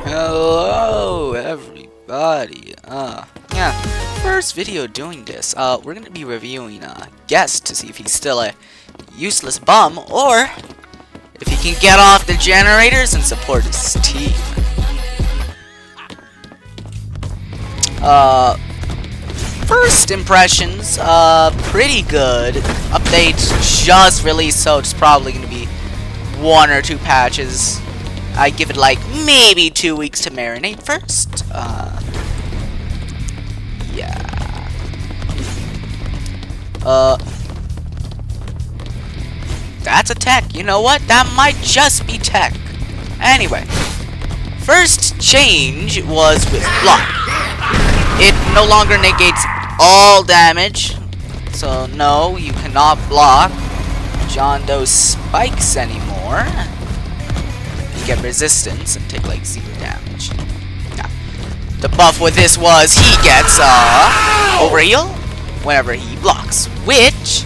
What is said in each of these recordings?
Hello, everybody. Yeah, first video doing this. We're gonna be reviewing Guest to see if he's still a useless bum or if he can get off the generators and support his team. First impressions, pretty good. Update just released, so it's probably gonna be 1 or 2 patches. I give it like maybe 2 weeks to marinate first. Yeah. That's a tech. You know what? That might just be tech. Anyway, first change was with block. It no longer negates all damage, so no, you cannot block John Doe's spikes anymore. Get resistance and take like 0 damage. Now, the buff with this was he gets overheal whenever he blocks, which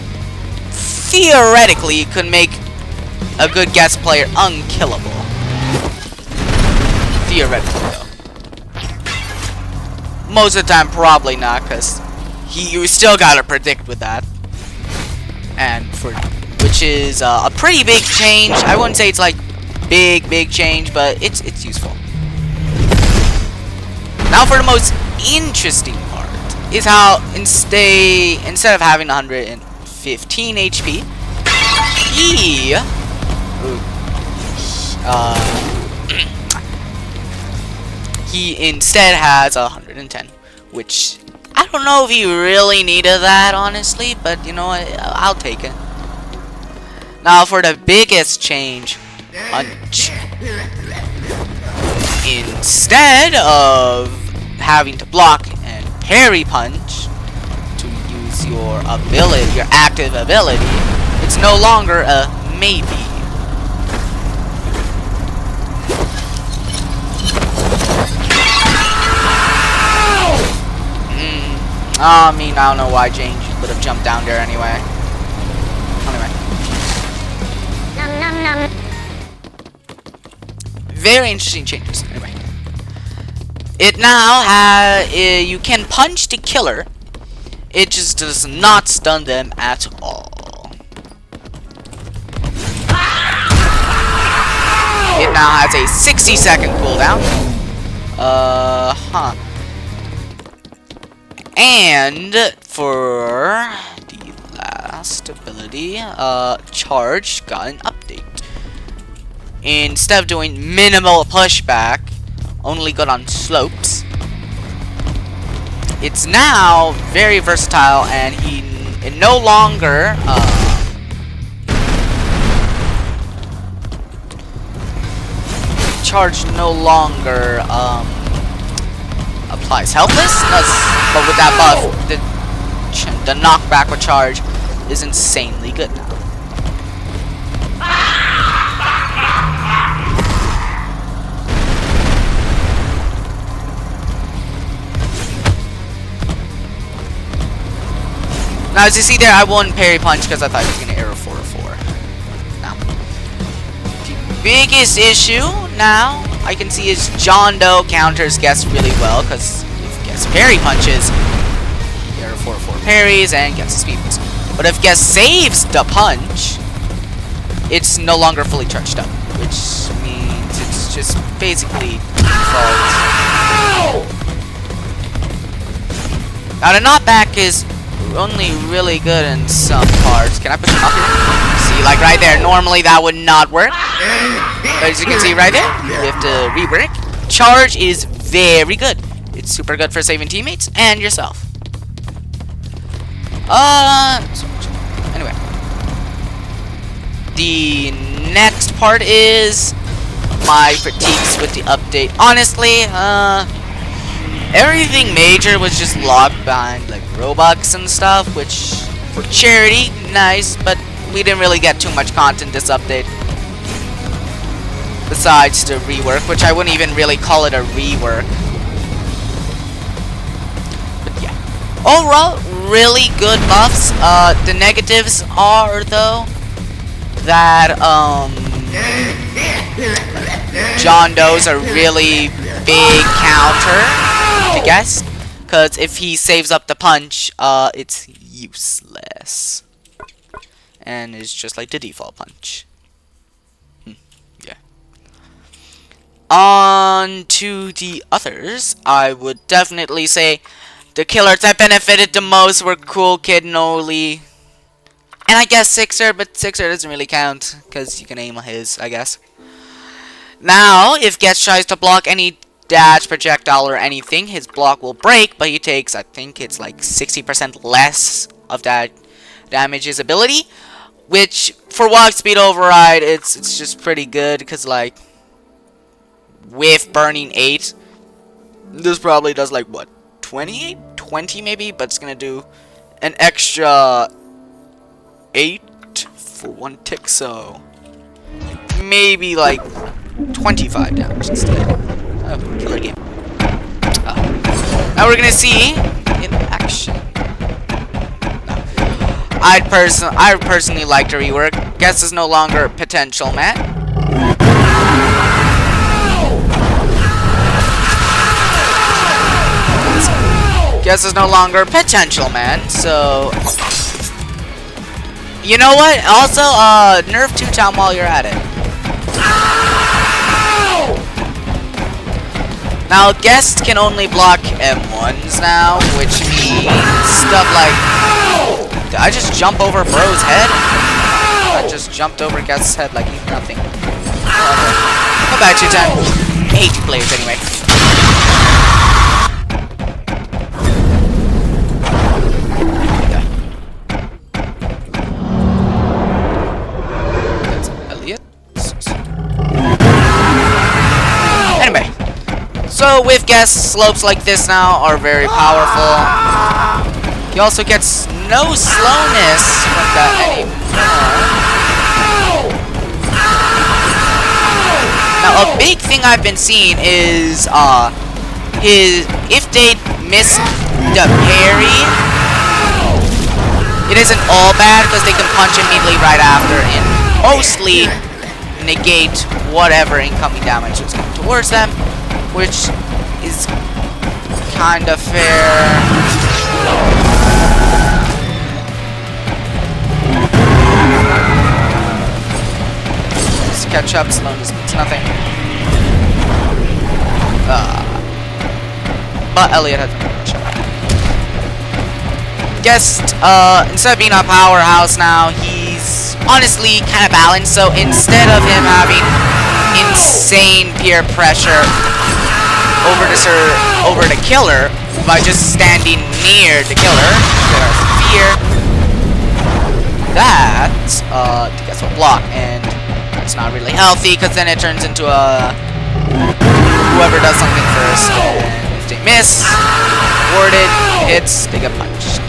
theoretically could make a good guest player unkillable. Theoretically though. Most of the time probably not, because you still gotta predict with that. And which is a pretty big change. I wouldn't say it's like big change, but it's useful. Now for the most interesting part is how instead of having 115 HP, he instead has 110, which I don't know if he really needed that, honestly, but you know what, I'll take it. Now for the biggest change, punch. Instead of having to block and parry punch to use your ability, your active ability, it's no longer a maybe. I mean, I don't know why Jane would have jumped down there anyway. Very interesting changes. Anyway, it now has you can punch the killer. It just does not stun them at all. It now has a 60-second cooldown. And for the last ability, charge got an update. Instead of doing minimal pushback, only good on slopes, it's now very versatile, and it no longer charge no longer applies helplessness, but with that buff, the knockback with charge is insanely good now. Now, as you see there, I won parry punch because I thought he was going to arrow 404. Now, the biggest issue now I can see is John Doe counters Guest really well, because if Guest parry punches, arrow 404 parries and gets the speed boost. But if Guest saves the punch, it's no longer fully charged up, which means it's just basically default. Now, the knockback is only really good in some parts. Can I push him up here? See, like right there, normally that would not work. But as you can see right there, you have to rework. Charge is very good. It's super good for saving teammates and yourself. Anyway. The next part is my critiques with the update. Honestly, everything major was just locked behind like Robux and stuff, which for charity, nice, but we didn't really get too much content this update. Besides the rework, which I wouldn't even really call it a rework. But yeah. Overall, really good buffs. The negatives are though that John Does are really big counter to guess. Because if he saves up the punch, it's useless. And it's just like the default punch. Yeah. On to the others, I would definitely say the killers that benefited the most were Cool Kid, Noli, and I guess Sixer, but Sixer doesn't really count because you can aim his, I guess. Now, if Guess tries to block any dash, projectile, or anything, his block will break, but he takes, I think it's like 60% less of that damage his ability, which for walk speed override, it's just pretty good because like with burning 8, this probably does like what, 28, 20 maybe, but it's gonna do an extra 8 for 1 tick, so maybe like 25 damage instead. Oh, killer game. Now we're gonna see in action. I personally like to rework. Guess is no longer potential man. Guess is no longer potential man. So you know what? Also, nerf 2-town while you're at it. Now, Guest can only block M1s now, which means stuff like... Did I just jump over bro's head? I just jumped over Guest's head like he's nothing. Go back 2-time. 80 players anyway. That's Elliot. Anyway. So with Guest, slopes like this now are very powerful. He also gets no slowness from that anymore. Now a big thing I've been seeing is if they miss the parry, it isn't all bad because they can punch immediately right after and mostly negate whatever incoming damage is coming towards them, which is kind of fair. Just catch up, slowness means nothing. But Elliot has a shot. Guest, instead of being a powerhouse now, he's honestly kind of balanced. So instead of him having insane peer pressure over the killer by just standing near the killer, fear that Guess will block, and it's not really healthy because then it turns into a whoever does something first, and if they miss, warded, hits, they get punched.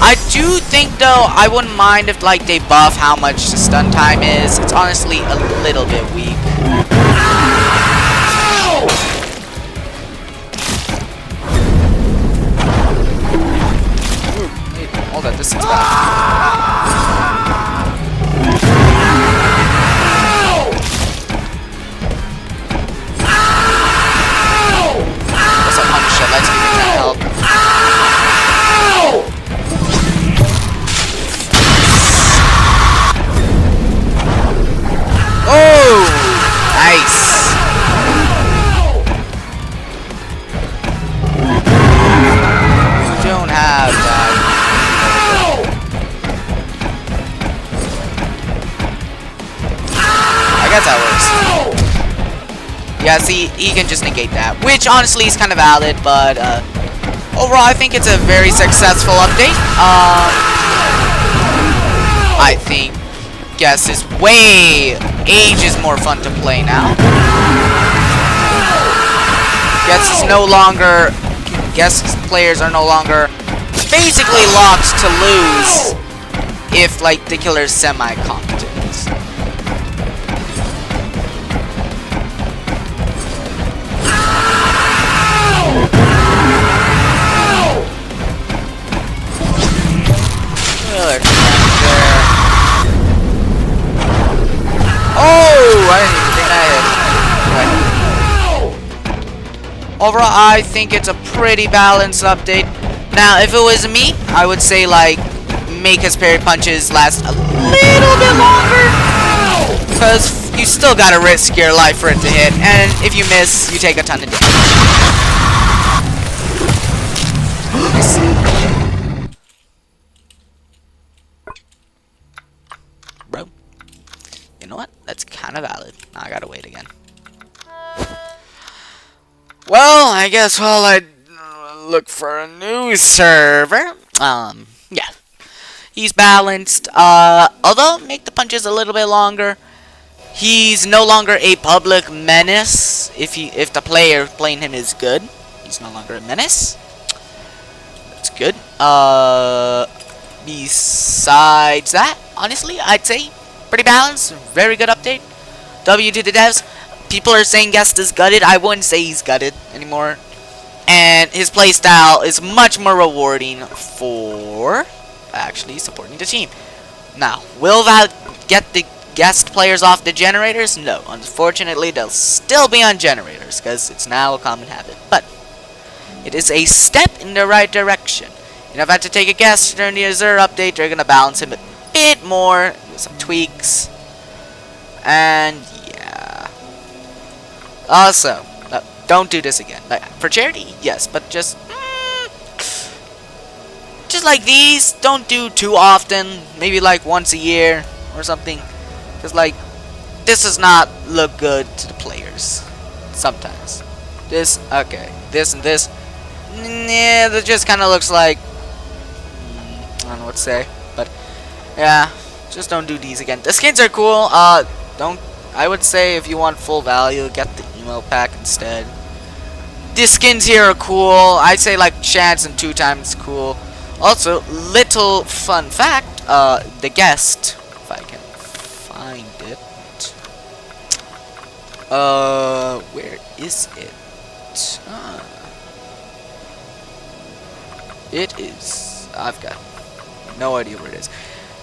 I do think though, I wouldn't mind if like they buff how much the stun time is. It's honestly a little bit weak. Ooh, all that distance back. What's up, punch shot? Let's give it trying to help. Oh, nice. Don't have that. I guess that works. Yeah, see, he can just negate that, which honestly is kind of valid, but overall I think it's a very successful update. I think Guess is Age is more fun to play now. Guess players are no longer basically locked to lose if like the killer's semi-competent. good. Oh, I didn't even think that hit. Right. Overall, I think it's a pretty balanced update. Now, if it was me, I would say, like, make his parry punches last a little bit longer. Because you still gotta risk your life for it to hit. And if you miss, you take a ton of damage. Bro. You know what? That's kind of valid. Now I gotta wait again. Well, I guess while I look for a new server. Yeah. He's balanced. Although make the punches a little bit longer. He's no longer a public menace. If the player playing him is good, he's no longer a menace. That's good. Besides that, honestly, I'd say pretty balanced. Very good update. W to the devs. People are saying Guest is gutted. I wouldn't say he's gutted anymore. And his playstyle is much more rewarding for actually supporting the team. Now, will that get the Guest players off the generators? No. Unfortunately, they'll still be on generators because it's now a common habit. But it is a step in the right direction. And if I had to take a guess during the Azure update, they're going to balance him a bit more, do some tweaks. And yeah. Also, don't do this again. Like, for charity, yes, but just like these, don't do too often. Maybe like once a year or something. Because like, this does not look good to the players. Sometimes. This, okay. This and this. Yeah, that just kind of looks like, I don't know what to say. But, yeah. Just don't do these again. The skins are cool. I would say if you want full value, get the email pack instead. The skins here are cool. I'd say like Chance and 2 times cool. Also, little fun fact, the Guest, if I can find it. Where is it? It is. I've got no idea where it is.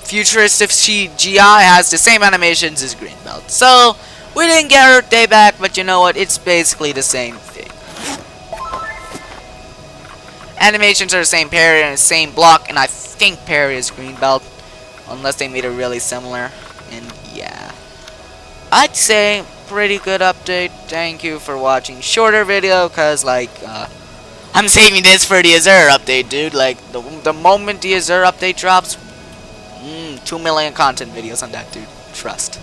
Futuristic GI has the same animations as Greenbelt. So, we didn't get our day back, but you know what? It's basically the same thing. Animations are the same parry and the same block, and I think parry is Greenbelt. Unless they made it really similar. And yeah. I'd say pretty good update. Thank you for watching. Shorter video, cause like, I'm saving this for the Azure update, dude. Like, the moment the Azure update drops, 2 million content videos on that, dude. Trust.